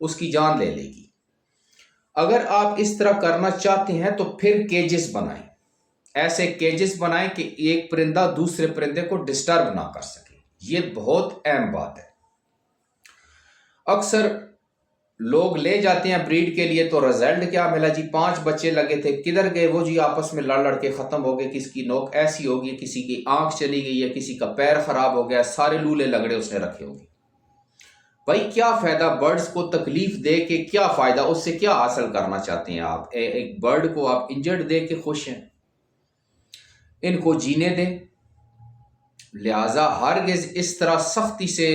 اس کی جان لے لے گی۔ اگر آپ اس طرح کرنا چاہتے ہیں تو پھر کیجز بنائیں، ایسے کیجز بنائیں کہ ایک پرندہ دوسرے پرندے کو ڈسٹرب نہ کر سکے۔ یہ بہت اہم بات ہے۔ اکثر لوگ لے جاتے ہیں بریڈ کے لیے تو رزلٹ کیا ملا جی، 5 بچے لگے تھے، کدھر گئے وہ جی، آپس میں لڑ لڑ کے ختم ہو گئے، کسی کی نوک ایسی ہو گئی، کسی کی آنکھ چلی گئی، یا کسی کا پیر خراب ہو گیا، سارے لولے لگڑے اس نے رکھے ہو گئے۔ بھائی کیا فائدہ برڈز کو تکلیف دے کے، کیا فائدہ، اس سے کیا حاصل کرنا چاہتے ہیں آپ؟ ایک برڈ کو آپ انجرڈ دے کے خوش ہیں؟ ان کو جینے دیں۔ لہٰذا ہرگز اس طرح سختی سے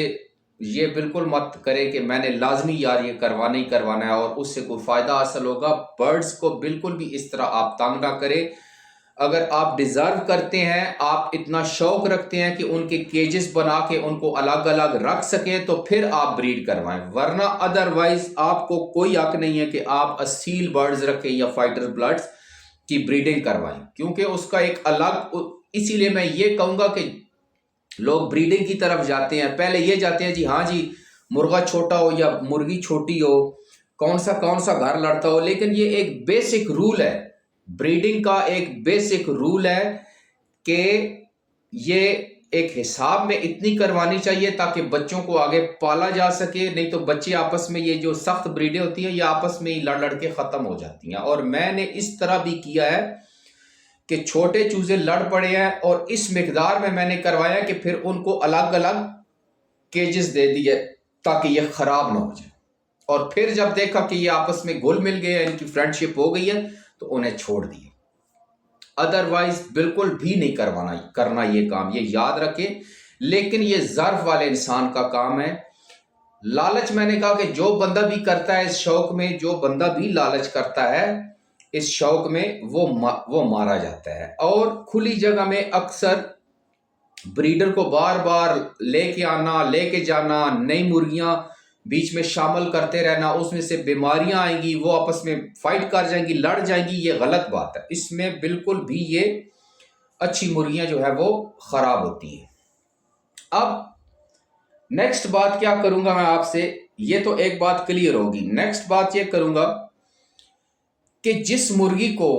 یہ بالکل مت کرے کہ میں نے لازمی یار یہ کروانا ہی کروانا ہے اور اس سے کوئی فائدہ حاصل ہوگا۔ برڈز کو بالکل بھی اس طرح آپ تنگ نہ کریں۔ اگر آپ ڈیزرو کرتے ہیں، آپ اتنا شوق رکھتے ہیں کہ ان کے کیجز بنا کے ان کو الگ الگ رکھ سکیں تو پھر آپ بریڈ کروائیں، ورنہ ادروائز آپ کو کوئی حق نہیں ہے کہ آپ اصیل برڈز رکھیں یا فائٹر برڈز کی بریڈنگ کروائیں، کیونکہ اس کا ایک الگ، اسی لیے میں یہ کہوں گا کہ لوگ بریڈنگ کی طرف جاتے ہیں، پہلے یہ جاتے ہیں جی ہاں جی مرغا چھوٹا ہو یا مرغی چھوٹی ہو، کون سا گھر لڑتا ہو، لیکن یہ ایک بیسک رول ہے، بریڈنگ کا ایک بیسک رول ہے کہ یہ ایک حساب میں اتنی کروانی چاہیے تاکہ بچوں کو آگے پالا جا سکے، نہیں تو بچے آپس میں، یہ جو سخت بریڈیں ہوتی ہیں یہ آپس میں ہی لڑ لڑ کے ختم ہو جاتی ہیں۔ اور میں نے اس طرح بھی کیا ہے کہ چھوٹے چوزے لڑ پڑے ہیں اور اس مقدار میں نے کروایا کہ پھر ان کو الگ الگ کیجز دے دیے تاکہ یہ خراب نہ ہو جائے، اور پھر جب دیکھا کہ یہ آپس میں گھل مل گئے، ان کی فرینڈ شپ ہو گئی ہے تو انہیں چھوڑ دیے۔ ادروائز بالکل بھی نہیں کرنا یہ کام، یہ یاد رکھیں۔ لیکن یہ ظرف والے انسان کا کام ہے۔ لالچ، میں نے کہا کہ جو بندہ بھی کرتا ہے اس شوق میں، جو بندہ بھی لالچ کرتا ہے اس شوق میں، وہ مارا جاتا ہے۔ اور کھلی جگہ میں اکثر بریڈر کو بار بار لے کے آنا، لے کے جانا، نئی مرغیاں بیچ میں شامل کرتے رہنا، اس میں سے بیماریاں آئیں گی، وہ آپس میں فائٹ کر جائیں گی، لڑ جائیں گی، یہ غلط بات ہے۔ اس میں بالکل بھی یہ اچھی مرغیاں جو ہے وہ خراب ہوتی ہیں۔ اب نیکسٹ بات کیا کروں گا میں آپ سے، یہ تو ایک بات کلیئر ہوگی۔ نیکسٹ بات یہ کروں گا کہ جس مرغی کو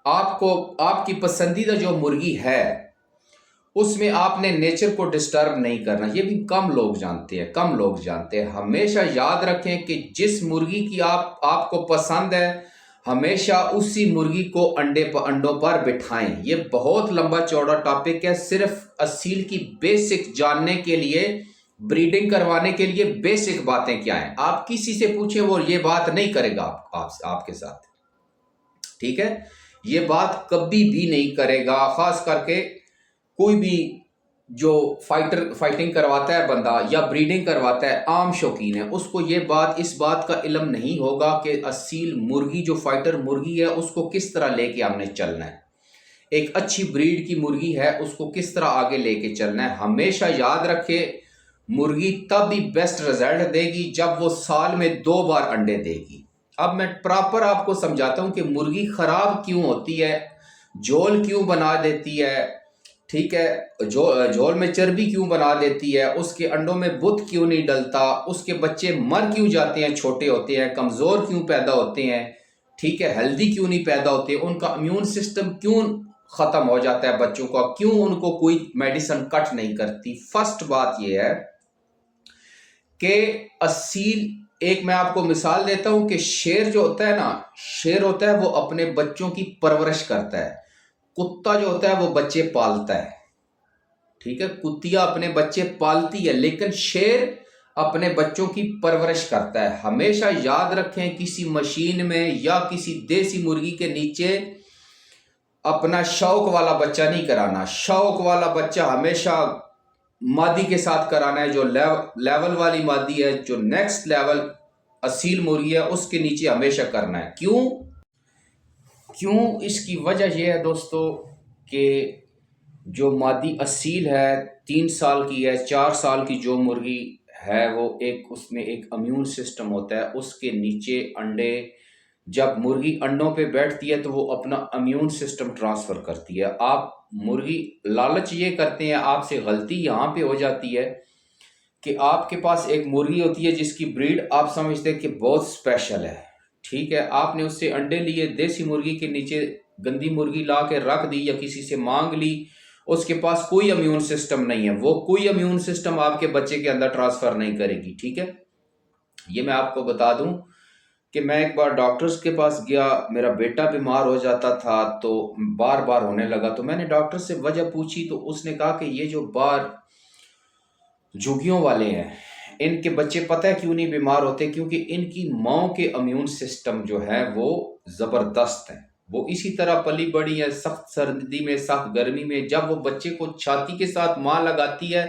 آپ کی پسندیدہ جو مرغی ہے اس میں آپ نے نیچر کو ڈسٹرب نہیں کرنا، یہ بھی کم لوگ جانتے ہیں۔ ہمیشہ یاد رکھیں کہ جس مرغی کی آپ کو پسند ہے، ہمیشہ اسی مرغی کو انڈوں پر بٹھائیں۔ یہ بہت لمبا چوڑا ٹاپک ہے، صرف اصیل کی بیسک جاننے کے لیے، بریڈنگ کروانے کے لیے بیسک باتیں کیا ہیں۔ آپ کسی سے پوچھیں وہ یہ بات نہیں کرے گا آپ کے ساتھ، ٹھیک ہے؟ یہ بات کبھی بھی نہیں کرے گا، خاص کر کے کوئی بھی جو فائٹنگ کرواتا ہے بندہ یا بریڈنگ کرواتا ہے، عام شوقین ہے، اس کو اس بات کا علم نہیں ہوگا کہ اصیل مرغی جو فائٹر مرغی ہے اس کو کس طرح لے کے ہم نے چلنا ہے، ایک اچھی بریڈ کی مرغی ہے اس کو کس طرح آگے لے کے چلنا ہے۔ ہمیشہ یاد رکھے مرغی تب بھی بیسٹ رزلٹ دے گی جب وہ سال میں 2 بار انڈے دے گی۔ اب میں پراپر آپ کو سمجھاتا ہوں کہ مرغی خراب کیوں ہوتی ہے، جھول کیوں بنا دیتی ہے، ٹھیک ہے، جھول میں چربی کیوں بنا دیتی ہے، اس کے انڈوں میں بت کیوں نہیں ڈلتا، اس کے بچے مر کیوں جاتے ہیں، چھوٹے ہوتے ہیں، کمزور کیوں پیدا ہوتے ہیں، ٹھیک ہے، ہیلدی کیوں نہیں پیدا ہوتے، ان کا امیون سسٹم کیوں ختم ہو جاتا ہے بچوں کا، کیوں ان کو کوئی میڈیسن کٹ نہیں کرتی۔ فرسٹ بات یہ ہے کہ اصیل، ایک میں آپ کو مثال دیتا ہوں کہ شیر جو ہوتا ہے نا، شیر ہوتا ہے وہ اپنے بچوں کی پرورش کرتا ہے، کتا جو ہوتا ہے وہ بچے پالتا ہے، ٹھیک ہے، کتیا اپنے بچے پالتی ہے لیکن شیر اپنے بچوں کی پرورش کرتا ہے۔ ہمیشہ یاد رکھیں کسی مشین میں یا کسی دیسی مرغی کے نیچے اپنا شوق والا بچہ نہیں کرانا۔ شوق والا بچہ ہمیشہ مادی کے ساتھ کرانا ہے، جو لیول والی مادی ہے، جو نیکسٹ لیول اصیل مرغی ہے اس کے نیچے ہمیشہ کرنا ہے۔ کیوں؟ اس کی وجہ یہ ہے دوستو کہ جو مادی اصیل ہے، 3 سال کی ہے، 4 سال کی جو مرغی ہے، وہ اس میں ایک امیون سسٹم ہوتا ہے، اس کے نیچے انڈے، جب مرغی انڈوں پہ بیٹھتی ہے تو وہ اپنا امیون سسٹم ٹرانسفر کرتی ہے۔ آپ مرغی لالچ یہ کرتے ہیں، آپ سے غلطی یہاں پہ ہو جاتی ہے کہ آپ کے پاس ایک مرغی ہوتی ہے جس کی بریڈ آپ سمجھتے ہیں کہ بہت اسپیشل ہے، ٹھیک ہے، آپ نے اس سے انڈے لیے، دیسی مرغی کے نیچے گندی مرغی لا کے رکھ دی یا کسی سے مانگ لی، اس کے پاس کوئی امیون سسٹم نہیں ہے، وہ کوئی امیون سسٹم آپ کے بچے کے اندر ٹرانسفر نہیں کرے گی، ٹھیک ہے۔ یہ میں آپ کو بتا دوں کہ میں ایک بار ڈاکٹرز کے پاس گیا، میرا بیٹا بیمار ہو جاتا تھا تو بار بار ہونے لگا، تو میں نے ڈاکٹر سے وجہ پوچھی تو اس نے کہا کہ یہ جو جھگیوں والے ہیں ان کے بچے پتہ ہے کیوں نہیں بیمار ہوتے، کیونکہ ان کی ماں کے امیون سسٹم جو ہے وہ زبردست ہیں، وہ اسی طرح پلی بڑی ہے، سخت سردی میں سخت گرمی میں جب وہ بچے کو چھاتی کے ساتھ ماں لگاتی ہے،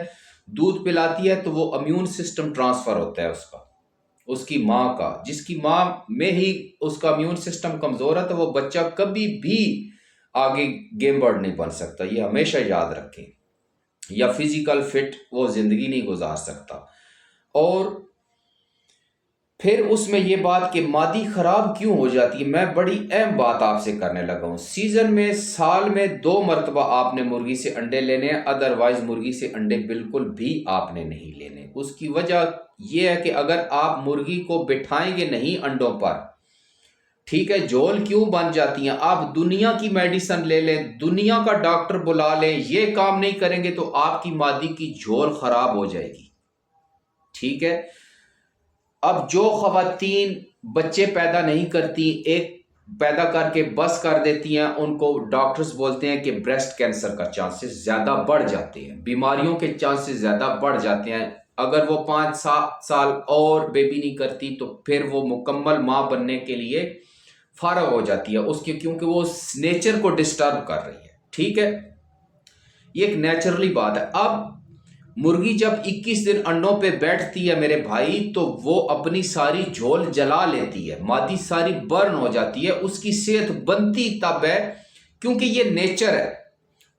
دودھ پلاتی ہے تو وہ امیون سسٹم ٹرانسفر ہوتا ہے اس کی ماں کا، جس کی ماں میں ہی اس کا امیون سسٹم کمزور ہے تو وہ بچہ کبھی بھی آگے گیم برڈ نہیں بن سکتا، یہ ہمیشہ یاد رکھیں، یا فزیکل فٹ وہ زندگی نہیں گزار سکتا۔ اور پھر اس میں یہ بات کہ مادی خراب کیوں ہو جاتی ہے، میں بڑی اہم بات آپ سے کرنے لگا ہوں۔ سیزن میں سال میں 2 مرتبہ آپ نے مرغی سے انڈے لینے ہیں، ادروائز مرغی سے انڈے بالکل بھی آپ نے نہیں لینے۔ اس کی وجہ یہ ہے کہ اگر آپ مرغی کو بٹھائیں گے نہیں انڈوں پر، ٹھیک ہے، جھول کیوں بن جاتی ہیں، آپ دنیا کی میڈیسن لے لیں، دنیا کا ڈاکٹر بلا لیں، یہ کام نہیں کریں گے تو آپ کی مادی کی جھول خراب ہو جائے گی، ٹھیک ہے۔ اب جو خواتین بچے پیدا نہیں کرتی، ایک پیدا کر کے بس کر دیتی ہیں، ان کو ڈاکٹرز بولتے ہیں کہ بریسٹ کینسر کا چانسز زیادہ بڑھ جاتے ہیں، بیماریوں کے چانسز زیادہ بڑھ جاتے ہیں۔ اگر وہ 5-7 سال اور بیبی نہیں کرتی تو پھر وہ مکمل ماں بننے کے لیے فارغ ہو جاتی ہے اس کی، کیونکہ وہ نیچر کو ڈسٹرب کر رہی ہے، ٹھیک ہے، یہ ایک نیچرلی بات ہے۔ اب مرغی جب 21 دن انڈوں پہ بیٹھتی ہے میرے بھائی تو وہ اپنی ساری جھول جلا لیتی ہے، مادی ساری برن ہو جاتی ہے، اس کی صحت بنتی تب ہے کیونکہ یہ نیچر ہے،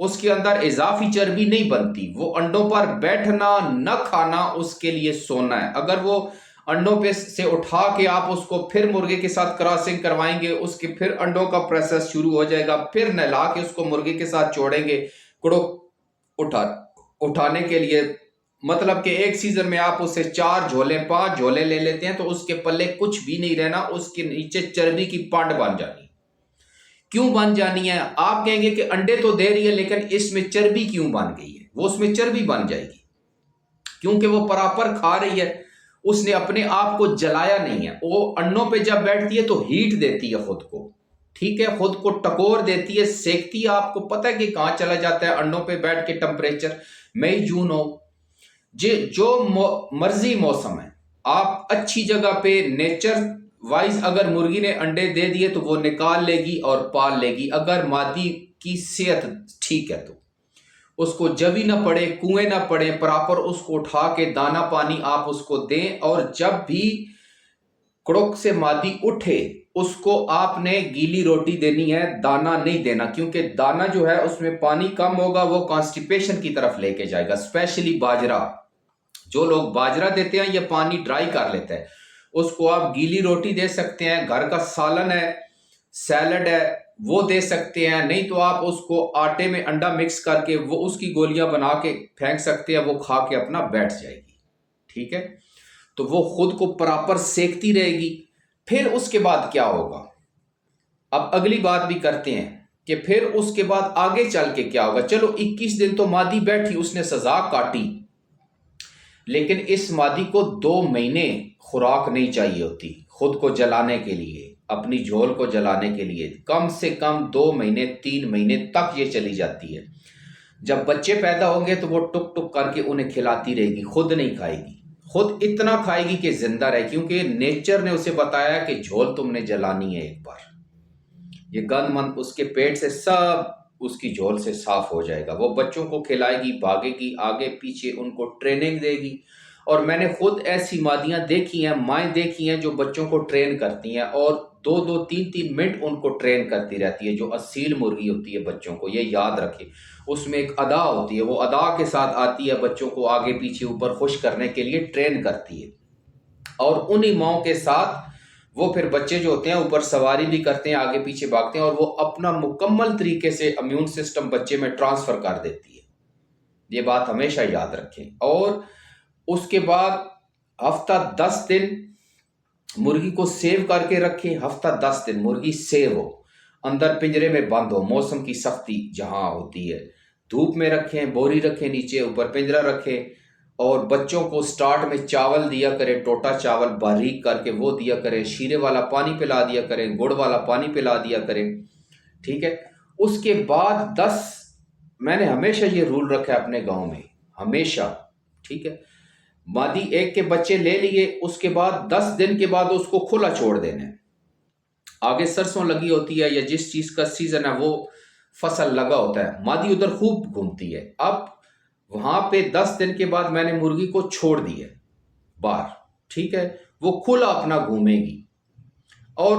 اس کے اندر اضافی چربی نہیں بنتی، وہ انڈوں پر بیٹھنا نہ کھانا اس کے لیے سونا ہے۔ اگر وہ انڈوں پہ سے اٹھا کے آپ اس کو پھر مرغے کے ساتھ کراسنگ کروائیں گے، اس کے پھر انڈوں کا پروسیس شروع ہو جائے گا، پھر نہلا کے اس کو مرغے کے ساتھ چھوڑیں گے اٹھانے کے لیے، مطلب کہ ایک سیزن میں آپ اس سے 4 جھولیں 5 جھولیں لے لیتے ہیں تو اس کے پلے کچھ بھی نہیں رہنا، اس کے نیچے چربی کی پانڈ بن جانی۔ کیوں بن جانی ہے؟ آپ کہیں گے کہ انڈے تو دے رہی ہے لیکن اس میں چربی کیوں بن گئی ہے؟ وہ اس میں چربی بن جائے گی کیونکہ وہ پراپر کھا رہی ہے، اس نے اپنے آپ کو جلایا نہیں ہے، وہ انڈوں پہ جب بیٹھتی ہے تو ہیٹ دیتی ہے خود کو، ٹھیک ہے، خود کو ٹکور دیتی ہے، سیکتی ہے، آپ کو پتہ ہے کہ کہاں چلا جاتا ہے انڈوں پہ بیٹھ کے ٹمپریچر، مئی جون ہو، جو مرضی موسم ہے، آپ اچھی جگہ پہ نیچر وائز اگر مرغی نے انڈے دے دیے تو وہ نکال لے گی اور پال لے گی، اگر مادی کی صحت ٹھیک ہے تو اس کو جوی نہ پڑے، کنویں نہ پڑے، پراپر اس کو اٹھا کے دانا پانی آپ اس کو دیں، اور جب بھی کڑک سے مادی اٹھے اس کو آپ نے گیلی روٹی دینی ہے، دانا نہیں دینا، کیونکہ دانا جو ہے اس میں پانی کم ہوگا، وہ کانسٹیپیشن کی طرف لے کے جائے گا، اسپیشلی باجرہ، جو لوگ باجرہ دیتے ہیں یہ پانی ڈرائی کر لیتا ہے، اس کو آپ گیلی روٹی دے سکتے ہیں، گھر کا سالن ہے، سیلڈ ہے وہ دے سکتے ہیں، نہیں تو آپ اس کو آٹے میں انڈا مکس کر کے وہ اس کی گولیاں بنا کے پھینک سکتے ہیں، وہ کھا کے اپنا بیٹھ جائے گی، ٹھیک ہے، تو وہ خود کو پراپر سیکتی رہے گی۔ پھر اس کے بعد کیا ہوگا، اب اگلی بات بھی کرتے ہیں کہ پھر اس کے بعد آگے چل کے کیا ہوگا۔ چلو 21 دن تو مادی بیٹھی، اس نے سزا کاٹی، لیکن اس مادی کو 2 مہینے خوراک نہیں چاہیے ہوتی خود کو جلانے کے لیے، اپنی جھول کو جلانے کے لیے، کم سے کم 2 مہینے 3 مہینے تک یہ چلی جاتی ہے۔ جب بچے پیدا ہوں گے تو وہ ٹک ٹک کر کے انہیں کھلاتی رہے گی، خود نہیں کھائے گی، خود اتنا کھائے گی کہ زندہ رہے، کیونکہ نیچر نے اسے بتایا کہ جھول تم نے جلانی ہے ایک بار، یہ گند مند اس کے پیٹ سے سب اس کی جھول سے صاف ہو جائے گا، وہ بچوں کو کھلائے گی، بھاگے گی آگے پیچھے، ان کو ٹریننگ دے گی۔ اور میں نے خود ایسی مادیاں دیکھی ہیں، مائیں دیکھی ہیں جو بچوں کو ٹرین کرتی ہیں اور 2-2 3-3 منٹ ان کو ٹرین کرتی رہتی ہے، جو اصیل مرغی ہوتی ہے بچوں کو، یہ یاد رکھے، اس میں ایک ادا ہوتی ہے، وہ ادا کے ساتھ آتی ہے، بچوں کو آگے پیچھے اوپر خوش کرنے کے لیے ٹرین کرتی ہے، اور انہی ماؤں کے ساتھ وہ پھر بچے جو ہوتے ہیں اوپر سواری بھی کرتے ہیں، آگے پیچھے بھاگتے ہیں، اور وہ اپنا مکمل طریقے سے امیون سسٹم بچے میں ٹرانسفر کر دیتی ہے، یہ بات ہمیشہ یاد رکھیں۔ اور اس کے بعد ہفتہ 10 دن مرغی کو سیو کر کے رکھیں، ہفتہ 10 دن مرغی سیو ہو، اندر پنجرے میں بند ہو، موسم کی سختی جہاں ہوتی ہے، دھوپ میں رکھیں، بوری رکھیں، نیچے اوپر پنجرا رکھیں، اور بچوں کو سٹارٹ میں چاول دیا کریں، ٹوٹا چاول باریک کر کے وہ دیا کریں، شیرے والا پانی پلا دیا کریں، گڑ والا پانی پلا دیا کریں، ٹھیک ہے۔ اس کے بعد میں نے ہمیشہ یہ رول رکھا ہے اپنے گاؤں میں، ہمیشہ، ٹھیک ہے، مادی ایک کے بچے لے لیے، اس کے بعد 10 دن کے بعد اس کو کھلا چھوڑ دینا ہے۔ آگے سرسوں لگی ہوتی ہے یا جس چیز کا سیزن ہے وہ فصل لگا ہوتا ہے، مادی ادھر خوب گھومتی ہے۔ اب وہاں پہ 10 دن کے بعد میں نے مرغی کو چھوڑ دی ہے باہر، ٹھیک ہے، وہ کھلا اپنا گھومے گی، اور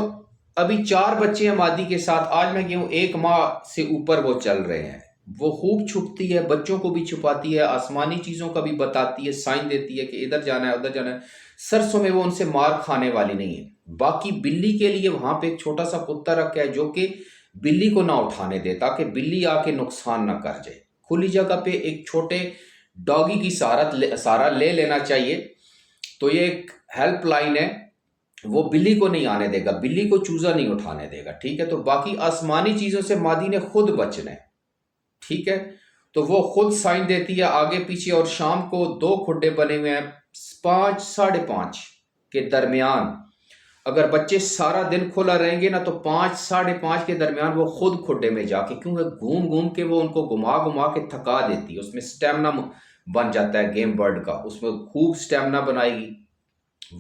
ابھی 4 بچے ہیں مادی کے ساتھ، آج میں کہوں 1 ماہ سے اوپر وہ چل رہے ہیں، وہ خوب چھپتی ہے، بچوں کو بھی چھپاتی ہے، آسمانی چیزوں کا بھی بتاتی ہے، سائن دیتی ہے کہ ادھر جانا ہے ادھر جانا ہے۔ سرسوں میں وہ ان سے مار کھانے والی نہیں ہے۔ باقی بلی کے لیے وہاں پہ ایک چھوٹا سا کتا رکھا ہے جو کہ بلی کو نہ اٹھانے دے تاکہ بلی آ کے نقصان نہ کر جائے۔ کھلی جگہ پہ ایک چھوٹے ڈاگی کی سہارا لے لینا چاہیے۔ تو یہ ایک ہیلپ لائن ہے، وہ بلی کو نہیں آنے دے گا، بلی کو چوزا نہیں اٹھانے دے گا، ٹھیک ہے۔ تو باقی آسمانی چیزوں سے مادی نے خود بچنا ہے، ٹھیک ہے۔ تو وہ خود سائن دیتی ہے آگے پیچھے، اور شام کو 2 کھڈے بنے ہوئے ہیں 5 ساڑھے 5 کے درمیان، اگر بچے سارا دن کھلا رہیں گے نا تو 5 ساڑھے 5 کے درمیان وہ خود کھڈے میں جا کے، کیونکہ گھوم گھوم کے وہ ان کو گھما کے تھکا دیتی ہے، اس میں سٹیمنا بن جاتا ہے گیم برڈ کا، اس میں خوب سٹیمنا بنائے گی،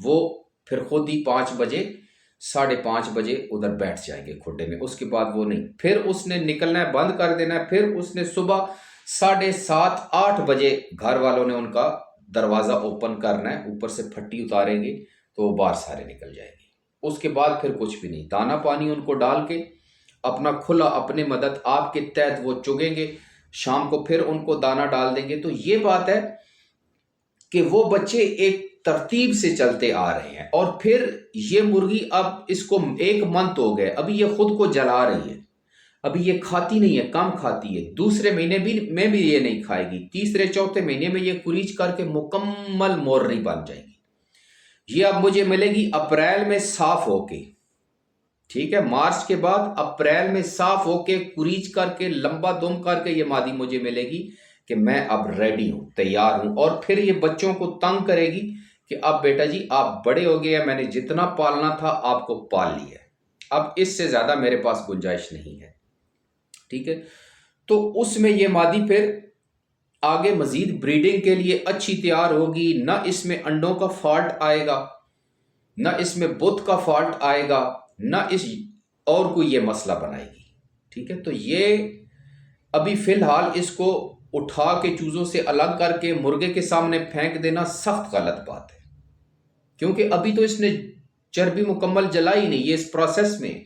وہ پھر خود ہی 5 بجے ساڑھے 5 بجے ادھر بیٹھ جائیں گے کھڈے میں۔ اس کے بعد وہ نہیں، پھر اس نے نکلنا ہے، بند کر دینا ہے، پھر اس نے صبح 7:30 8 بجے گھر والوں نے ان کا دروازہ اوپن کرنا ہے، اوپر سے پھٹی اتاریں گے تو وہ باہر سارے نکل جائیں گے۔ اس کے بعد پھر کچھ بھی نہیں، دانا پانی ان کو ڈال کے اپنا کھلا اپنے مدد آپ کے تحت وہ چگیں گے، شام کو پھر ان کو دانا ڈال دیں گے۔ تو یہ بات ہے کہ وہ بچے ایک ترتیب سے چلتے آ رہے ہیں، اور پھر یہ مرغی اب اس کو 1 منتھ ہو گئے، ابھی یہ خود کو جلا رہی ہے، ابھی یہ کھاتی نہیں ہے، کم کھاتی ہے، دوسرے مہینے میں بھی یہ نہیں کھائے گی، تیسرے چوتھے مہینے میں یہ کوریج کر کے مکمل مورنی بن جائے گی۔ یہ اب مجھے ملے گی اپریل میں صاف ہو کے، ٹھیک ہے، مارچ کے بعد اپریل میں صاف ہو کے کوریج کر کے لمبا دم کر کے یہ مادی مجھے ملے گی کہ میں اب ریڈی ہوں، تیار ہوں، اور پھر یہ بچوں کو تنگ کرے گی کہ اب بیٹا جی آپ بڑے ہو گئے ہیں، میں نے جتنا پالنا تھا آپ کو پال لیا ہے، اب اس سے زیادہ میرے پاس گنجائش نہیں ہے، ٹھیک ہے۔ تو اس میں یہ مادی پھر آگے مزید بریڈنگ کے لیے اچھی تیار ہوگی، نہ اس میں انڈوں کا فالٹ آئے گا، نہ اس میں بت کا فالٹ آئے گا، نہ اس اور کوئی یہ مسئلہ بنائے گی، ٹھیک ہے۔ تو یہ ابھی فی الحال اس کو اٹھا کے چوزوں سے الگ کر کے مرغے کے سامنے پھینک دینا سخت غلط بات ہے، کیونکہ ابھی تو اس نے چربی مکمل جلائی نہیں، یہ اس پروسیس میں۔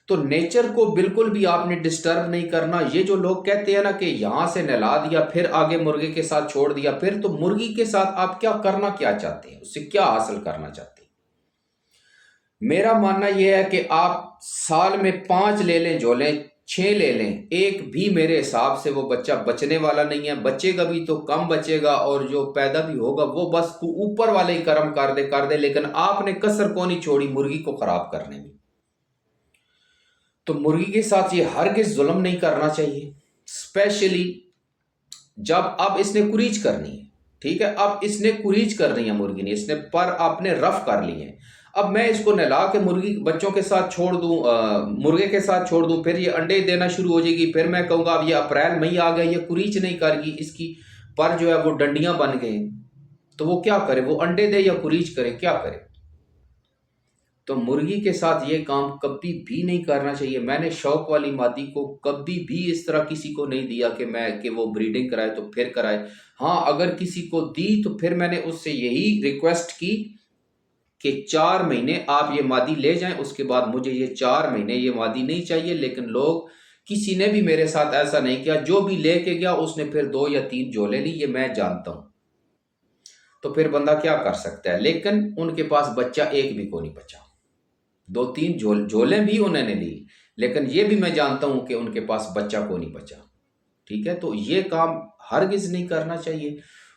تو نیچر کو بالکل بھی آپ نے ڈسٹرب نہیں کرنا۔ یہ جو لوگ کہتے ہیں نا کہ یہاں سے نہلا دیا پھر آگے مرغے کے ساتھ چھوڑ دیا، پھر تو مرغی کے ساتھ آپ کیا کرنا کیا چاہتے ہیں، اس سے کیا حاصل کرنا چاہتے ہیں؟ میرا ماننا یہ ہے کہ آپ سال میں 5 لے لیں، جو لیں 6 لے لیں، ایک بھی میرے حساب سے وہ بچہ بچنے والا نہیں ہے، بچے گا بھی تو کم بچے گا، اور جو پیدا بھی ہوگا وہ بس اوپر والے ہی کرم کر دے، لیکن آپ نے کسر کو نہیں چھوڑی مرغی کو خراب کرنے میں۔ تو مرغی کے ساتھ یہ ہرگز ظلم نہیں کرنا چاہیے، اسپیشلی جب اب اس نے کوریج کرنی ہے، ٹھیک ہے، اب اس نے کوریج کرنی ہے مرغی نے، اس نے پر اپنے رف کر لی ہیں، اب میں اس کو نہلا کے مرغی بچوں کے ساتھ چھوڑ دوں، مرغے کے ساتھ چھوڑ دوں، پھر یہ انڈے دینا شروع ہو جائے گی، پھر میں کہوں گا اب یہ اپریل مئی آ گیا، یہ کوریج نہیں کر گی، اس کی پر جو ہے وہ ڈنڈیاں بن گئے، تو وہ کیا کرے، وہ انڈے دے یا کوریج کرے، کیا کرے؟ تو مرغی کے ساتھ یہ کام کبھی بھی نہیں کرنا چاہیے۔ میں نے شوق والی مادی کو کبھی بھی اس طرح کسی کو نہیں دیا کہ وہ بریڈنگ کرائے تو پھر کرائے۔ ہاں اگر کسی کو دی تو پھر میں نے اس سے یہی ریکویسٹ کی کہ 4 مہینے آپ یہ مادی لے جائیں، اس کے بعد مجھے یہ 4 مہینے یہ مادی نہیں چاہیے، لیکن لوگ کسی نے بھی میرے ساتھ ایسا نہیں کیا، جو بھی لے کے گیا اس نے پھر 2 یا 3 جولے لی، یہ میں جانتا ہوں۔ تو پھر بندہ کیا کر سکتا ہے، لیکن ان کے پاس بچہ ایک بھی کو نہیں بچا، 2-3 جھولیں بھی انہوں نے لی، لیکن یہ بھی میں جانتا ہوں کہ ان کے پاس بچہ کو نہیں بچا، ٹھیک ہے۔ تو یہ کام ہرگز نہیں کرنا چاہیے۔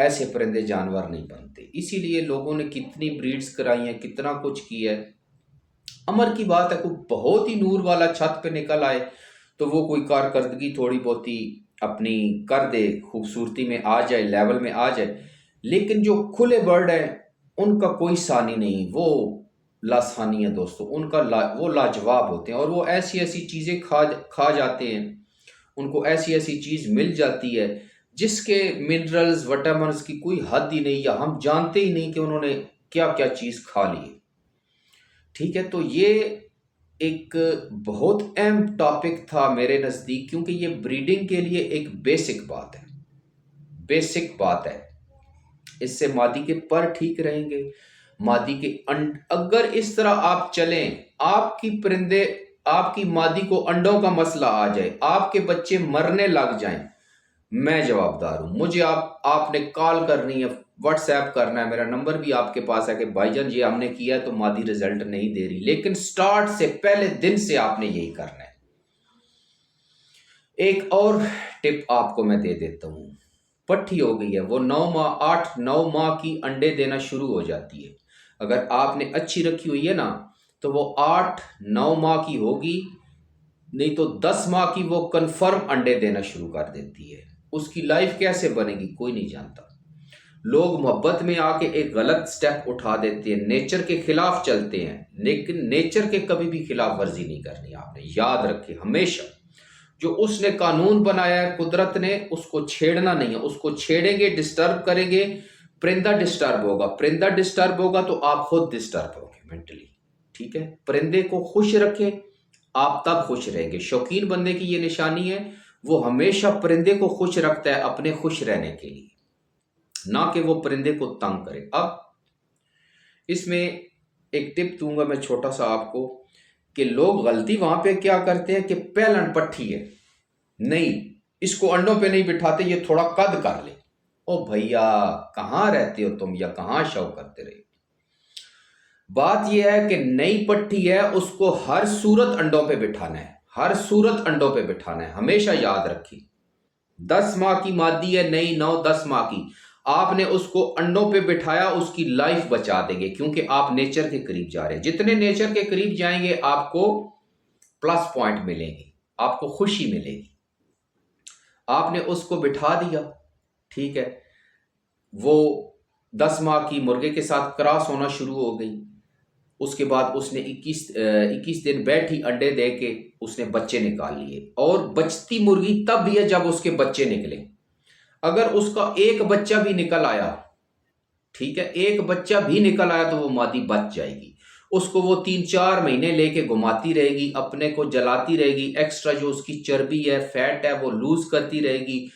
ایسے پرندے جانور نہیں بنتے. اسی لیے لوگوں نے کتنی بریڈز کرائی ہیں, کتنا کچھ کیا ہے. امر کی بات ہے, کوئی بہت ہی نور والا چھت پہ نکل آئے تو وہ کوئی کارکردگی تھوڑی بہت ہی اپنی کر دے, خوبصورتی میں آ جائے, لیول میں آ جائے. لیکن جو کھلے برڈ ہیں ان کا کوئی ثانی نہیں, وہ لاسانی ہے دوستو. ان کا وہ لاجواب ہوتے ہیں, اور وہ ایسی ایسی چیزیں کھا جاتے ہیں, ان کو ایسی ایسی چیز مل جاتی ہے جس کے منرلز وٹامنس کی کوئی حد ہی نہیں, یا ہم جانتے ہی نہیں کہ انہوں نے کیا کیا چیز کھا لی. ٹھیک ہے, تو یہ ایک بہت اہم ٹاپک تھا میرے نزدیک, کیونکہ یہ بریڈنگ کے لیے ایک بیسک بات ہے, بیسک بات ہے. اس سے مادی کے پر ٹھیک رہیں گے, مادی کے اگر اس طرح آپ چلیں, آپ کی پرندے, آپ کی مادی کو انڈوں کا مسئلہ آ جائے, آپ کے بچے مرنے لگ جائیں, میں جواب دار ہوں. مجھے آپ نے کال کرنی ہے, واٹس ایپ کرنا ہے, میرا نمبر بھی آپ کے پاس ہے کہ بھائی جان یہ ہم نے کیا ہے تو مادی رزلٹ نہیں دے رہی, لیکن سٹارٹ سے پہلے دن سے آپ نے یہی کرنا ہے. ایک اور ٹپ آپ کو میں دے دیتا ہوں. پٹھی ہو گئی ہے, وہ 8-9 ماہ کی انڈے دینا شروع ہو جاتی ہے. اگر آپ نے اچھی رکھی ہوئی ہے نا تو وہ 8-9 ماہ کی ہوگی, نہیں تو 10 ماہ کی وہ کنفرم انڈے دینا شروع کر دیتی ہے. اس کی لائف کیسے بنے گی کوئی نہیں جانتا. لوگ محبت میں آ کے ایک غلط سٹیپ اٹھا دیتے ہیں, نیچر کے خلاف چلتے ہیں, لیکن نیچر کے کبھی بھی خلاف ورزی نہیں کرنی. آپ نے یاد رکھے ہمیشہ, جو اس نے قانون بنایا ہے قدرت نے, اس کو چھیڑنا نہیں ہے. اس کو چھیڑیں گے, ڈسٹرب کریں گے, پرندہ ڈسٹرب ہوگا. پرندہ ڈسٹرب ہوگا تو آپ خود ڈسٹرب ہوگے مینٹلی. ٹھیک ہے, پرندے کو خوش رکھیں, آپ تب خوش رہیں گے. شوقین بندے کی یہ نشانی ہے, وہ ہمیشہ پرندے کو خوش رکھتا ہے اپنے خوش رہنے کے لیے, نہ کہ وہ پرندے کو تنگ کرے. اب اس میں ایک ٹپ دوں گا میں چھوٹا سا آپ کو, کہ لوگ غلطی وہاں پہ کیا کرتے ہیں کہ پیلن پٹھی ہے, نہیں اس کو انڈوں پہ نہیں بٹھاتے, یہ تھوڑا قد کر لے. او بھیا کہاں رہتے ہو تم, یا کہاں شو کرتے رہے. بات یہ ہے کہ نئی پٹھی ہے, اس کو ہر صورت انڈوں پہ بٹھانا ہے, ہر صورت انڈوں پہ بٹھانا ہے. ہمیشہ یاد رکھیے, 10 ماہ کی مادی ہے, نئی 9-10 ماہ کی, آپ نے اس کو انڈوں پہ بٹھایا, اس کی لائف بچا دیں گے, کیونکہ آپ نیچر کے قریب جا رہے ہیں. جتنے نیچر کے قریب جائیں گے آپ کو پلس پوائنٹ ملیں گے, آپ کو خوشی ملے گی. آپ نے اس کو بٹھا دیا, ٹھیک ہے, وہ 10 ماہ کی مرغے کے ساتھ کراس ہونا شروع ہو گئی. اس کے بعد اس نے 21 دن بیٹھی, انڈے دے کے اس نے بچے نکال لیے. اور بچتی مرغی تب بھی ہے جب اس کے بچے نکلے. اگر اس کا ایک بچہ بھی نکل آیا, ٹھیک ہے, ایک بچہ بھی نکل آیا تو وہ مادی بچ جائے گی. اس کو وہ 3-4 مہینے لے کے گھماتی رہے گی, اپنے کو جلاتی رہے گی, ایکسٹرا جو اس کی چربی ہے, فیٹ ہے, وہ لوز کرتی رہے گی.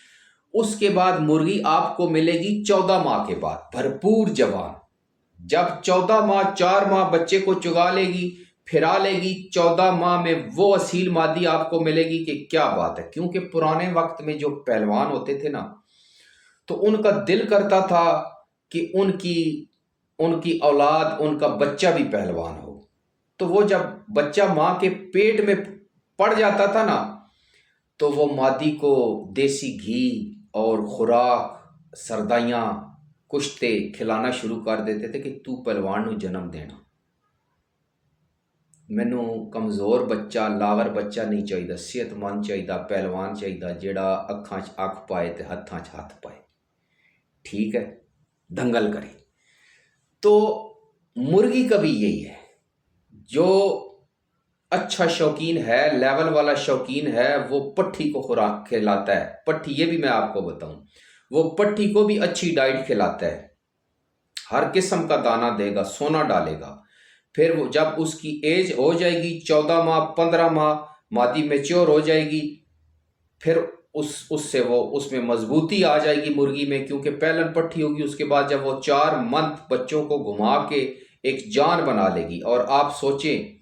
اس کے بعد مرغی آپ کو ملے گی 14 ماہ کے بعد بھرپور جوان. جب 14 ماہ 4 ماہ بچے کو چگا لے گی, پھرا لے گی, 14 ماہ میں وہ اصیل مادی آپ کو ملے گی. کہ کیا بات ہے, کیونکہ پرانے وقت میں جو پہلوان ہوتے تھے نا, تو ان کا دل کرتا تھا کہ ان کی اولاد, ان کا بچہ بھی پہلوان ہو. تو وہ جب بچہ ماں کے پیٹ میں پڑ جاتا تھا نا, تو وہ مادی کو دیسی گھی اور خوراک, سردائیاں, کشتے کھلانا شروع کر دیتے تھے کہ تو پہلوان نو جنم دینا. مینو کمزور بچہ, لاغر بچہ نہیں چاہیے, صحت مند چاہیے, پہلوان چاہیے, جیڑا اکھاں چ اکھ پائے تے ہتھاں چ ہاتھ پائے. ٹھیک ہے, دنگل کرے. تو مرغی کا بھی یہی ہے, جو اچھا شوقین ہے, لیول والا شوقین ہے, وہ پٹھی کو خوراک کھلاتا ہے. پٹھی, یہ بھی میں آپ کو بتاؤں, وہ پٹھی کو بھی اچھی ڈائٹ کھلاتا ہے, ہر قسم کا دانہ دے گا, سونا ڈالے گا. پھر وہ جب اس کی ایج ہو جائے گی 14 ماہ 15 ماہ, مادی میچور ہو جائے گی, پھر اس سے وہ اس میں مضبوطی آ جائے گی مرغی میں, کیونکہ پیلن پٹھی ہوگی. اس کے بعد جب وہ 4 منتھ بچوں کو گھما کے ایک جان بنا لے گی. اور آپ سوچیں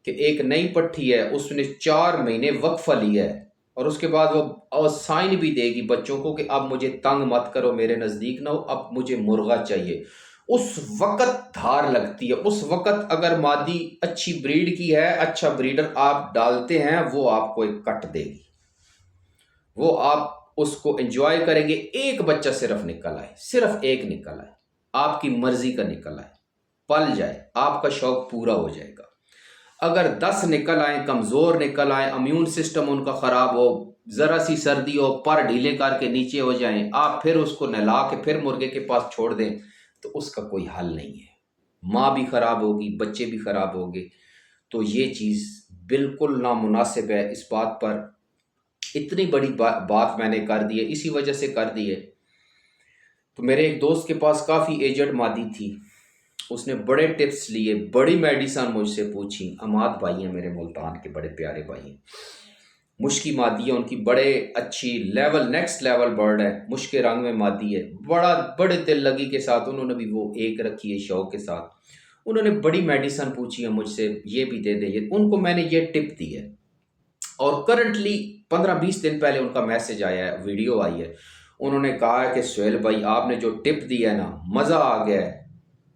کہ ایک نئی پٹھی ہے, اس نے 4 مہینے وقفہ لیا ہے, اور اس کے بعد وہ سائن بھی دے گی بچوں کو کہ اب مجھے تنگ مت کرو, میرے نزدیک نہ ہو, اب مجھے مرغا چاہیے. اس وقت دھار لگتی ہے. اس وقت اگر مادی اچھی بریڈ کی ہے, اچھا بریڈر آپ ڈالتے ہیں, وہ آپ کو ایک کٹ دے گی, وہ آپ اس کو انجوائے کریں گے. ایک بچہ صرف نکل آئے، صرف ایک نکل آئے، آپ کی مرضی کا نکل آئے، پل جائے، آپ کا شوق پورا ہو جائے گا. اگر 10 نکل آئیں، کمزور نکل آئیں، امیون سسٹم ان کا خراب ہو، ذرا سی سردی ہو، پر ڈھیلے کر کے نیچے ہو جائیں، آپ پھر اس کو نہلا کے پھر مرغے کے پاس چھوڑ دیں، تو اس کا کوئی حل نہیں ہے. ماں بھی خراب ہوگی، بچے بھی خراب ہوگے. تو یہ چیز بالکل نامناسب ہے. اس بات پر اتنی بڑی بات میں نے کر دی ہے، اسی وجہ سے کر دی ہے. تو میرے ایک دوست کے پاس کافی ایجڈ مادی تھی، اس نے بڑے ٹپس لیے، بڑی میڈیسن مجھ سے پوچھی. اماد بھائی ہیں میرے ملتان کے، بڑے پیارے بھائی ہیں. مشکی مادی ہے ان کی، بڑے اچھی لیول، نیکسٹ لیول برڈ ہے، مشک رنگ میں مادی ہے. بڑے دل لگی کے ساتھ انہوں نے بھی وہ ایک رکھی ہے، شوق کے ساتھ. انہوں نے بڑی میڈیسن پوچھی ہے مجھ سے، یہ بھی دے دے، ان کو میں نے یہ ٹپ دی ہے. اور کرنٹلی 15-20 دن پہلے ان کا میسج آیا ہے، ویڈیو آئی ہے. انہوں نے کہا ہے کہ سہیل بھائی آپ نے جو ٹپ دی ہے نا، مزہ آ گیا ہے.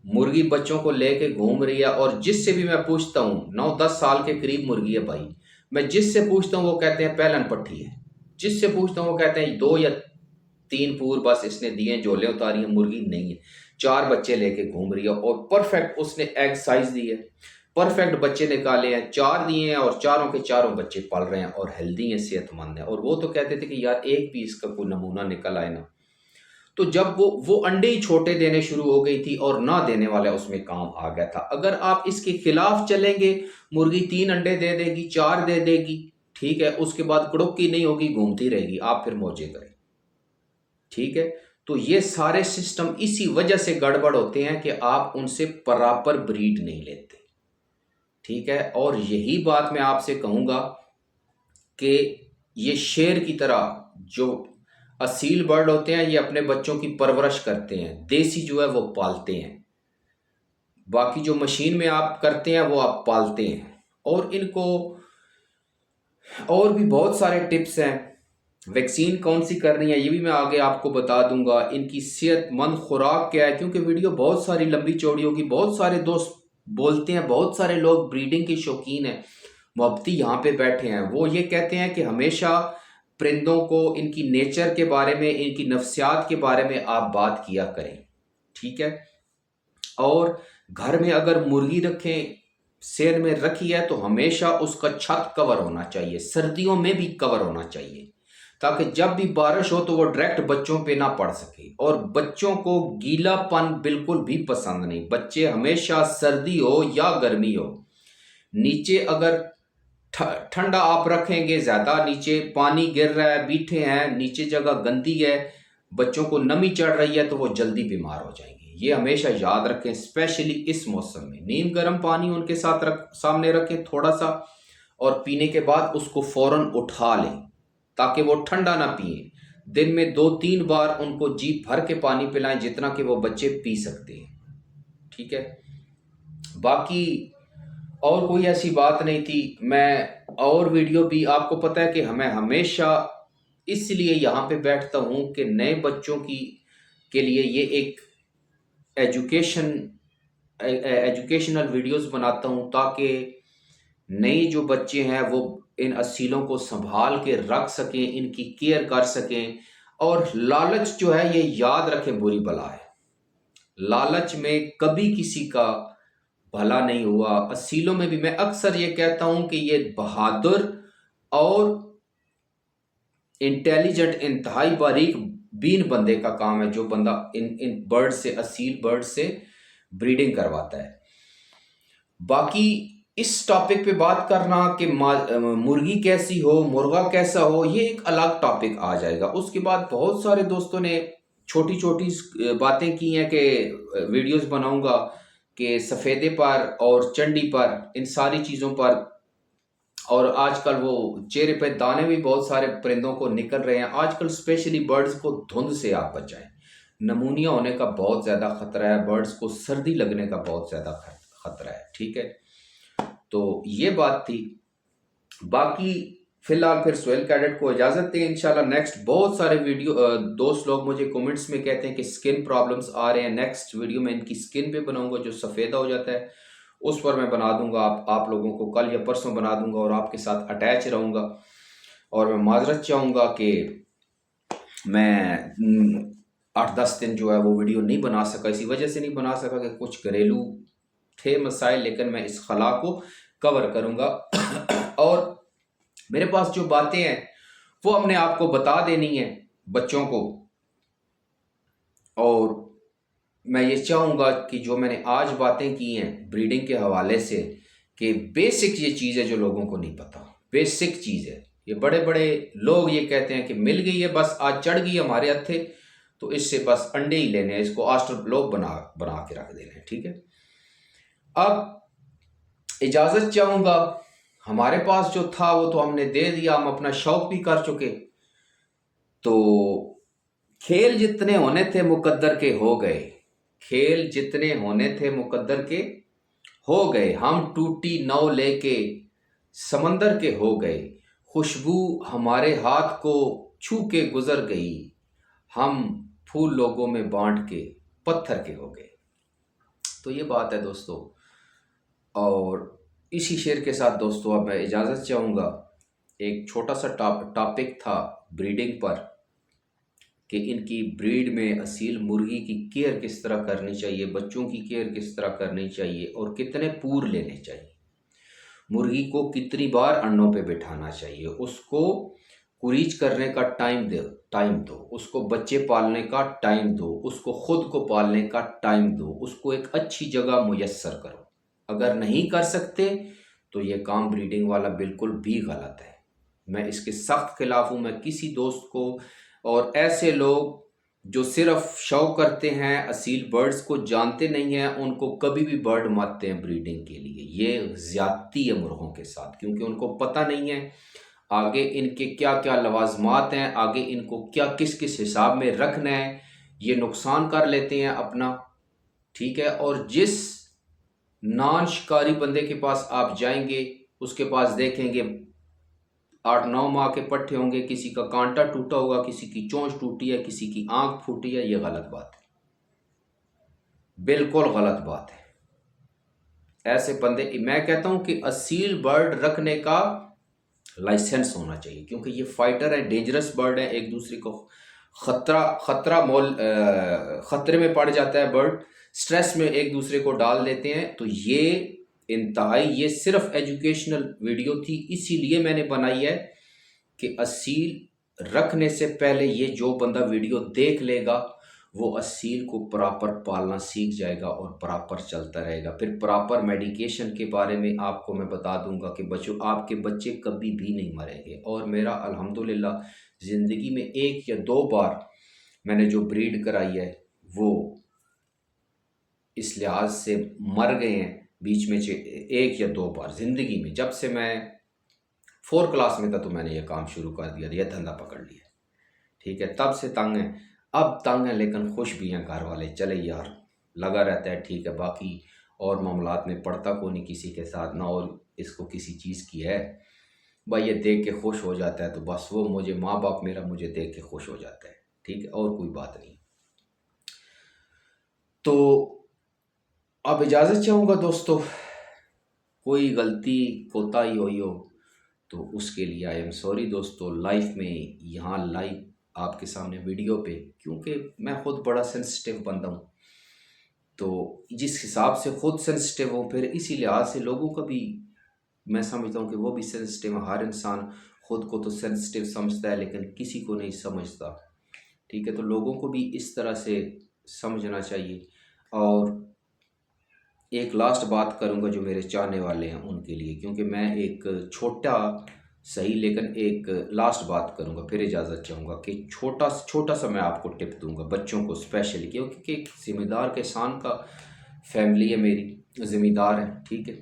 مرغی بچوں کو لے کے گھوم رہی ہے، اور جس سے بھی میں پوچھتا ہوں، 9-10 سال کے قریب مرغی ہے بھائی، میں جس سے پوچھتا ہوں وہ کہتے ہیں پہلن پٹھی ہے. جس سے پوچھتا ہوں وہ کہتے ہیں 2 یا 3 پور بس اس نے دیے، جھولے اتاری ہیں، مرغی نہیں ہے. 4 بچے لے کے گھوم رہی ہے، اور پرفیکٹ اس نے ایگ سائز دی ہے، پرفیکٹ بچے نکالے ہیں، 4 دیے ہیں، اور چاروں کے چاروں بچے پل رہے ہیں اور ہیلدی ہیں، صحت مند ہیں. اور وہ تو کہتے تھے کہ یار ایک بھی اس کا کوئی نمونہ نکل آئے نا. تو جب وہ انڈے ہی چھوٹے دینے شروع ہو گئی تھی، اور نہ دینے والا اس میں کام آ گیا تھا. اگر آپ اس کے خلاف چلیں گے، مرغی 3 انڈے دے دے گی، 4 دے دے گی، ٹھیک ہے، اس کے بعد کڑکی نہیں ہوگی، گھومتی رہے گی، آپ پھر موجے کریں. ٹھیک ہے. تو یہ سارے سسٹم اسی وجہ سے گڑبڑ ہوتے ہیں کہ آپ ان سے پراپر بریڈ نہیں لیتے. ٹھیک ہے. اور یہی بات میں آپ سے کہوں گا کہ یہ شیر کی طرح جو اصیل برڈ ہوتے ہیں، یہ اپنے بچوں کی پرورش کرتے ہیں. دیسی جو ہے وہ پالتے ہیں، باقی جو مشین میں آپ کرتے ہیں وہ آپ پالتے ہیں. اور ان کو اور بھی بہت سارے ٹپس ہیں. ویکسین کون سی کرنی ہے یہ بھی میں آگے آپ کو بتا دوں گا. ان کی صحت مند خوراک کیا ہے، کیونکہ ویڈیو بہت ساری لمبی چوڑی ہوگی. بہت سارے دوست بولتے ہیں، بہت سارے لوگ بریڈنگ کے شوقین ہیں، محبتی یہاں پہ بیٹھے ہیں، وہ یہ کہتے ہیں کہ ہمیشہ پرندوں کو ان کی نیچر کے بارے میں، ان کی نفسیات کے بارے میں آپ بات کیا کریں. ٹھیک ہے. اور گھر میں اگر مرغی رکھیں، سیل میں رکھی ہے، تو ہمیشہ اس کا چھت کور ہونا چاہیے، سردیوں میں بھی کور ہونا چاہیے، تاکہ جب بھی بارش ہو تو وہ ڈائریکٹ بچوں پہ نہ پڑ سکے. اور بچوں کو گیلا پن بالکل بھی پسند نہیں. بچے ہمیشہ سردی ہو یا گرمی ہو، نیچے اگر ٹھنڈا آپ رکھیں گے، زیادہ نیچے پانی گر رہا ہے، بیٹھے ہیں نیچے، جگہ گندی ہے، بچوں کو نمی چڑھ رہی ہے، تو وہ جلدی بیمار ہو جائیں گے. یہ ہمیشہ یاد رکھیں، اسپیشلی اس موسم میں. نیم گرم پانی ان کے ساتھ سامنے رکھیں تھوڑا سا، اور پینے کے بعد اس کو فوراً اٹھا لیں، تاکہ وہ ٹھنڈا نہ پئیں. دن میں 2-3 بار ان کو جی بھر کے پانی پلائیں، جتنا کہ وہ بچے پی سکتے ہیں. ٹھیک ہے. باقی اور کوئی ایسی بات نہیں تھی. میں اور ویڈیو بھی، آپ کو پتہ ہے کہ ہمیں ہمیشہ اس لیے یہاں پہ بیٹھتا ہوں کہ نئے بچوں کے لیے یہ ایک ایجوکیشنل ویڈیوز بناتا ہوں، تاکہ نئے جو بچے ہیں وہ ان اصیلوں کو سنبھال کے رکھ سکیں، ان کی کیئر کر سکیں. اور لالچ جو ہے یہ یاد رکھیں بری بلا ہے. لالچ میں کبھی کسی کا بھلا نہیں ہوا. اصیلوں میں بھی میں اکثر یہ کہتا ہوں کہ یہ بہادر اور انٹیلیجنٹ، انتہائی باریک بین بندے کا کام ہے، جو بندہ ان برڈ سے، اصیل برڈ سے بریڈنگ کرواتا ہے. باقی اس ٹاپک پہ بات کرنا کہ مرغی کیسی ہو، مرغا کیسا ہو، یہ ایک الگ ٹاپک آ جائے گا. اس کے بعد بہت سارے دوستوں نے چھوٹی چھوٹی باتیں کی ہیں کہ ویڈیوز بناؤں گا کہ سفیدے پر اور چنڈی پر، ان ساری چیزوں پر. اور آج کل وہ چہرے پہ دانے بھی بہت سارے پرندوں کو نکل رہے ہیں. آج کل اسپیشلی برڈز کو دھند سے آپ بچائیں. نمونیا ہونے کا بہت زیادہ خطرہ ہے، برڈز کو سردی لگنے کا بہت زیادہ خطرہ ہے. ٹھیک ہے. تو یہ بات تھی. باقی فی الحال پھر سہیل کیڈٹ کو اجازت دیں. انشاءاللہ نیکسٹ بہت سارے ویڈیو، دوست لوگ مجھے کومنٹس میں کہتے ہیں کہ سکن پرابلمز آ رہے ہیں، نیکسٹ ویڈیو میں ان کی سکن پہ بناؤں گا، جو سفیدہ ہو جاتا ہے اس پر میں بنا دوں گا. آپ لوگوں کو کل یا پرسوں بنا دوں گا، اور آپ کے ساتھ اٹیچ رہوں گا. اور میں معذرت چاہوں گا کہ میں 8-10 دن جو ہے وہ ویڈیو نہیں بنا سکا، اسی وجہ سے نہیں بنا سکا کہ کچھ گھریلو تھے مسائل، لیکن میں اس خلا کو کور کروں گا اور میرے پاس جو باتیں ہیں وہ ہم نے آپ کو بتا دینی ہیں بچوں کو، اور میں یہ چاہوں گا کہ جو میں نے آج باتیں کی ہیں بریڈنگ کے حوالے سے، کہ بیسک یہ چیز ہے جو لوگوں کو نہیں پتا، بیسک چیز ہے۔ یہ بڑے بڑے لوگ یہ کہتے ہیں کہ مل گئی ہے، بس آج چڑھ گئی ہمارے ہتھے تو اس سے بس انڈے ہی لینے ہیں، اس کو آسٹر بلوک بنا کے رکھ دینے ہیں، ٹھیک ہے۔ اب اجازت چاہوں گا، ہمارے پاس جو تھا وہ تو ہم نے دے دیا، ہم اپنا شوق بھی کر چکے، تو کھیل جتنے ہونے تھے مقدر کے ہو گئے، کھیل جتنے ہونے تھے مقدر کے ہو گئے، ہم ٹوٹی نو لے کے سمندر کے ہو گئے، خوشبو ہمارے ہاتھ کو چھو کے گزر گئی، ہم پھول لوگوں میں بانٹ کے پتھر کے ہو گئے۔ تو یہ بات ہے دوستو، اور اسی شعر کے ساتھ دوستو اب میں اجازت چاہوں گا۔ ایک چھوٹا سا ٹاپک تھا بریڈنگ پر، کہ ان کی بریڈ میں اصیل مرغی کی کیئر کس طرح کرنی چاہیے، بچوں کی کیئر کس طرح کرنی چاہیے، اور کتنے پور لینے چاہیے، مرغی کو کتنی بار انڈوں پہ بٹھانا چاہیے، اس کو کوریج کرنے کا ٹائم دو، اس کو بچے پالنے کا ٹائم دو، اس کو خود کو پالنے کا ٹائم دو، اس کو ایک اچھی جگہ میسر کرو۔ اگر نہیں کر سکتے تو یہ کام بریڈنگ والا بالکل بھی غلط ہے، میں اس کے سخت خلاف ہوں۔ میں کسی دوست کو اور ایسے لوگ جو صرف شوق کرتے ہیں، اصیل برڈز کو جانتے نہیں ہیں، ان کو کبھی بھی برڈ مت دیں بریڈنگ کے لیے، یہ زیادتی ہے مرغوں کے ساتھ، کیونکہ ان کو پتہ نہیں ہے آگے ان کے کیا کیا لوازمات ہیں، آگے ان کو کیا کس کس حساب میں رکھنا ہے، یہ نقصان کر لیتے ہیں اپنا، ٹھیک ہے۔ اور جس نان شکاری بندے کے پاس آپ جائیں گے، اس کے پاس دیکھیں گے 8-9 ماہ کے پٹھے ہوں گے، کسی کا کانٹا ٹوٹا ہوگا، کسی کی چونچ ٹوٹی ہے، کسی کی آنکھ پھوٹی ہے، یہ غلط بات ہے، بالکل غلط بات ہے۔ ایسے بندے، میں کہتا ہوں کہ اصیل برڈ رکھنے کا لائسنس ہونا چاہیے، کیونکہ یہ فائٹر ہے، ڈینجرس برڈ ہے، ایک دوسرے کو خطرے میں پڑ جاتا ہے برڈ، سٹریس میں ایک دوسرے کو ڈال دیتے ہیں۔ تو یہ انتہائی، یہ صرف ایجوکیشنل ویڈیو تھی، اسی لیے میں نے بنائی ہے کہ اصیل رکھنے سے پہلے یہ جو بندہ ویڈیو دیکھ لے گا وہ اصیل کو پراپر پالنا سیکھ جائے گا اور پراپر چلتا رہے گا۔ پھر پراپر میڈیکیشن کے بارے میں آپ کو میں بتا دوں گا کہ بچوں، آپ کے بچے کبھی بھی نہیں مریں گے، اور میرا الحمدللہ زندگی میں 1 یا 2 بار میں نے جو بریڈ کرائی ہے وہ اس لحاظ سے مر گئے ہیں، بیچ میں 1 یا 2 بار زندگی میں، جب سے میں 4 کلاس میں تھا تو میں نے یہ کام شروع کر دیا، یہ دھندا پکڑ لیا، ٹھیک ہے۔ تب سے تنگ ہیں، اب تنگ ہیں لیکن خوش بھی ہیں گھر والے، چلے یار لگا رہتا ہے، ٹھیک ہے۔ باقی اور معاملات میں پڑتا کو نہیں کسی کے ساتھ، نہ اور اس کو کسی چیز کی ہے، بھائی یہ دیکھ کے خوش ہو جاتا ہے تو بس وہ مجھے، ماں باپ میرا مجھے دیکھ کے خوش ہو جاتا ہے، ٹھیک ہے، اور کوئی بات نہیں۔ تو اب اجازت چاہوں گا دوستو، کوئی غلطی کوتاہی ہوئی ہو تو اس کے لیے آئی ایم سوری دوستو۔ لائف میں یہاں لائیو آپ کے سامنے ویڈیو پہ، کیونکہ میں خود بڑا سینسٹیو بندہ ہوں، تو جس حساب سے خود سینسٹیو ہوں، پھر اسی لحاظ سے لوگوں کا بھی میں سمجھتا ہوں کہ وہ بھی سینسٹیو ہے۔ ہر انسان خود کو تو سینسٹیو سمجھتا ہے لیکن کسی کو نہیں سمجھتا، ٹھیک ہے۔ تو لوگوں کو بھی اس طرح سے سمجھنا چاہیے۔ اور ایک لاسٹ بات کروں گا جو میرے چاہنے والے ہیں ان کے لیے، کیونکہ میں ایک چھوٹا صحیح لیکن ایک لاسٹ بات کروں گا، پھر اجازت چاہوں گا کہ چھوٹا سا میں آپ کو ٹپ دوں گا بچوں کو اسپیشلی، کیونکہ ایک ذمہ دار کسان کا فیملی ہے میری، ذمہ دار ہے، ٹھیک ہے۔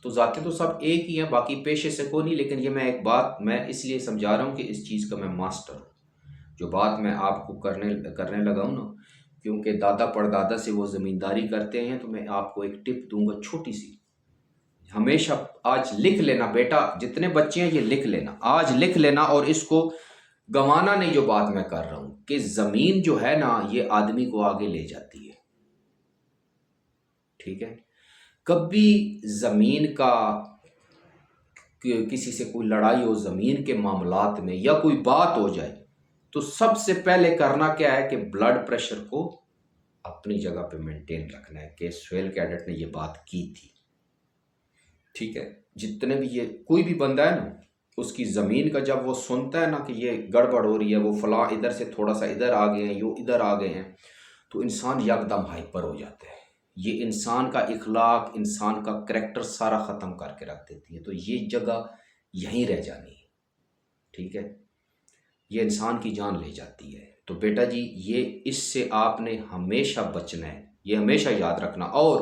تو ذاتی تو سب ایک ہی ہیں، باقی پیشے سے کوئی نہیں، لیکن یہ میں ایک بات میں اس لیے سمجھا رہا ہوں کہ اس چیز کا میں ماسٹر ہوں، جو بات میں آپ کو کرنے لگا ہوں نا، کیونکہ دادا پردادا سے وہ زمینداری کرتے ہیں، تو میں آپ کو ایک ٹپ دوں گا چھوٹی سی، ہمیشہ آج لکھ لینا بیٹا، جتنے بچے ہیں یہ لکھ لینا، آج لکھ لینا، اور اس کو گنوانا نہیں۔ جو بات میں کر رہا ہوں کہ زمین جو ہے نا یہ آدمی کو آگے لے جاتی ہے، ٹھیک ہے۔ کبھی زمین کا کسی سے کوئی لڑائی ہو زمین کے معاملات میں، یا کوئی بات ہو جائے تو سب سے پہلے کرنا کیا ہے کہ بلڈ پریشر کو اپنی جگہ پہ مینٹین رکھنا ہے، کہ سویل کیڈٹ نے یہ بات کی تھی، ٹھیک ہے۔ جتنے بھی یہ کوئی بھی بندہ ہے نا، اس کی زمین کا جب وہ سنتا ہے نا کہ یہ گڑبڑ ہو رہی ہے، وہ فلاں ادھر سے تھوڑا سا ادھر آ گئے ہیں، یہ ادھر آ گئے ہیں، تو انسان یکدم ہائپر ہو جاتا ہے۔ یہ انسان کا اخلاق، انسان کا کریکٹر سارا ختم کر کے رکھ دیتی ہے۔ تو یہ جگہ یہیں رہ جانی ہے، ٹھیک ہے، یہ انسان کی جان لے جاتی ہے۔ تو بیٹا جی یہ اس سے آپ نے ہمیشہ بچنا ہے، یہ ہمیشہ یاد رکھنا۔ اور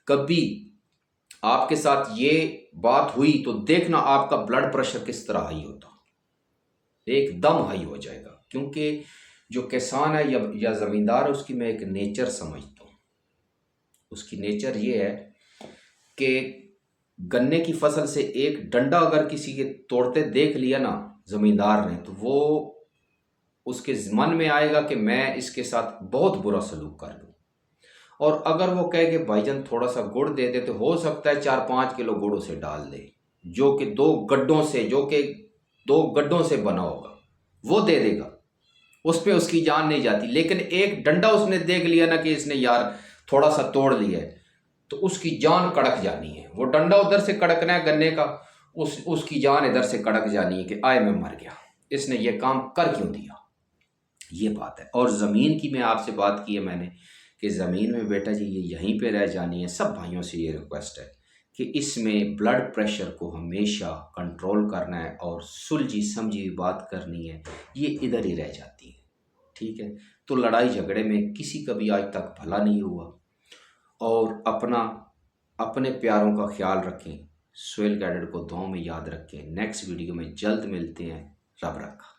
کبھی آپ کے ساتھ یہ بات ہوئی تو دیکھنا آپ کا بلڈ پریشر کس طرح ہائی ہوتا، ایک دم ہائی ہو جائے گا۔ کیونکہ جو کسان ہے یا زمیندار ہے، اس کی میں ایک نیچر سمجھتا ہوں، اس کی نیچر یہ ہے کہ گنے کی فصل سے ایک ڈنڈا اگر کسی کے توڑتے دیکھ لیا نا زمیندار نے، تو وہ اس کے من میں آئے گا کہ میں اس کے ساتھ بہت برا سلوک کر دوں۔ اور اگر وہ کہے کہ بھائی جان تھوڑا سا گڑ دے دے، تو ہو سکتا ہے 4-5 کلو گڑ اسے ڈال دے، جو کہ دو گڈھوں سے بنا ہوگا، وہ دے دے گا، اس پہ اس کی جان نہیں جاتی۔ لیکن ایک ڈنڈا اس نے دیکھ لیا نا کہ اس نے یار تھوڑا سا توڑ لیا ہے، تو اس کی جان کڑک جانی ہے۔ وہ ڈنڈا ادھر سے کڑکنا ہے گنے کا، اس کی جان ادھر سے کڑک جانی ہے کہ آئے میں مر گیا، اس نے یہ کام کر کیوں دیا، یہ بات ہے۔ اور زمین کی میں آپ سے بات کی ہے میں نے، کہ زمین میں بیٹا جی یہ یہیں پہ رہ جانی ہے۔ سب بھائیوں سے یہ ریکویسٹ ہے کہ اس میں بلڈ پریشر کو ہمیشہ کنٹرول کرنا ہے، اور سلجھی سمجھی بات کرنی ہے، یہ ادھر ہی رہ جاتی ہے، ٹھیک ہے۔ تو لڑائی جھگڑے میں کسی کا بھی آج تک بھلا نہیں ہوا۔ اور اپنے پیاروں کا خیال رکھیں، سویل کیڈٹ کو دعاؤں میں یاد رکھیں۔ نیکسٹ ویڈیو میں جلد ملتے ہیں، رب رکھا۔